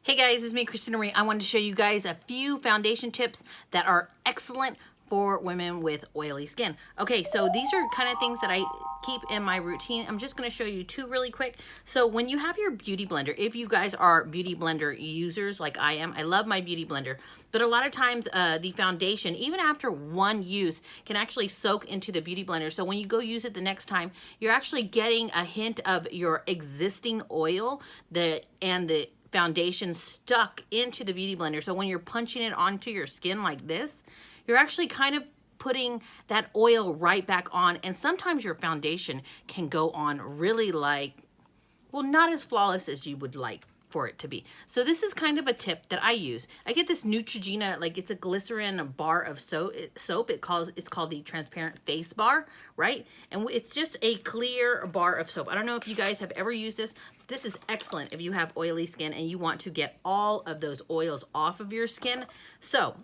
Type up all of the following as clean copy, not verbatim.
Hey guys, it's me, Christina Marie. I wanted to show you guys a few foundation tips that are excellent for women with oily skin. Okay, so these are kind of things that I keep in my routine. I'm just going to show you two really quick. So when you have your beauty blender, if you guys are beauty blender users like I am, I love my beauty blender, but a lot of times the foundation, even after one use, can actually soak into the beauty blender. So when you go use it the next time, you're actually getting a hint of your existing oil and the foundation stuck into the beauty blender. So when you're punching it onto your skin like this, you're actually kind of putting that oil right back on. And sometimes your foundation can go on really not as flawless as you would like for it to be. So this is kind of a tip that I use. I get this Neutrogena, it's a glycerin bar of soap. It's called the transparent face bar, right? And it's just a clear bar of soap. I don't know if you guys have ever used this. This is excellent if you have oily skin and you want to get all of those oils off of your skin. So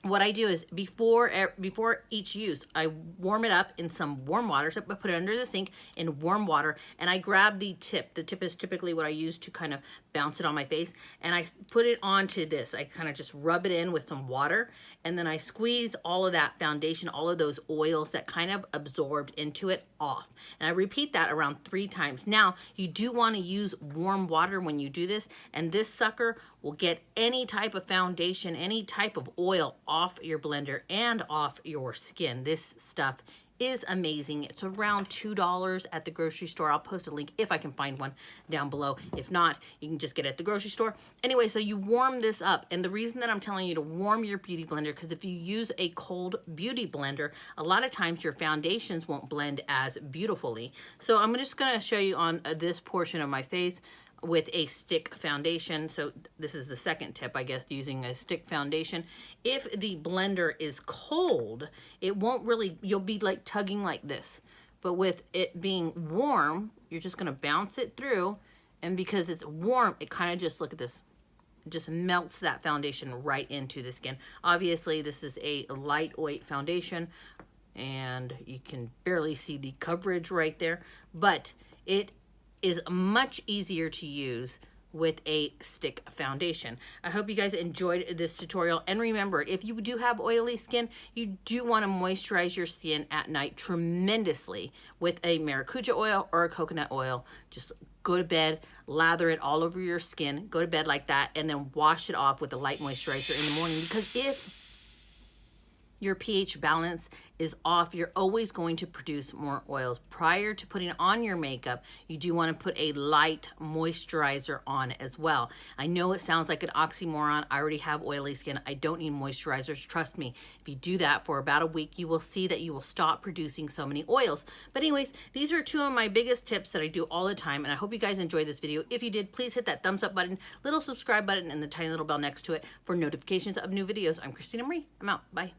what I do is before each use, I warm it up in some warm water. So I put it under the sink in warm water, and I grab the tip. The tip is typically what I use to kind of bounce it on my face, and I put it onto this. I kind of just rub it in with some water, and then I squeeze all of that foundation, all of those oils that kind of absorbed into it off. And I repeat that around 3 times. Now, you do want to use warm water when you do this, and this sucker will get any type of foundation, any type of oil off your blender and off your skin. This stuff is amazing. It's around $2 at the grocery store. I'll post a link if I can find one down below. If not, you can just get it at the grocery store. Anyway, so you warm this up. And the reason that I'm telling you to warm your beauty blender, because if you use a cold beauty blender, a lot of times your foundations won't blend as beautifully. So I'm just gonna show you on this portion of my face with a stick foundation. So this is the second tip, I guess, using a stick foundation. If the blender is cold, it won't really, you'll be like tugging like this. But with it being warm, you're just gonna bounce it through, and because it's warm, it kind of just, look at this, it just melts that foundation right into the skin. Obviously, this is a lightweight foundation, and you can barely see the coverage right there, but it is much easier to use with a stick foundation. I hope you guys enjoyed this tutorial. And remember, if you do have oily skin, you do want to moisturize your skin at night tremendously with a maracuja oil or a coconut oil. Just go to bed, lather it all over your skin, go to bed like that, and then wash it off with a light moisturizer in the morning. Because if your pH balance is off, you're always going to produce more oils. Prior to putting on your makeup, you do want to put a light moisturizer on as well. I know it sounds like an oxymoron. I already have oily skin. I don't need moisturizers. Trust me, if you do that for about a week, you will see that you will stop producing so many oils. But anyways, these are 2 of my biggest tips that I do all the time, and I hope you guys enjoyed this video. If you did, please hit that thumbs up button, little subscribe button, and the tiny little bell next to it for notifications of new videos. I'm Christina Marie. I'm out. Bye.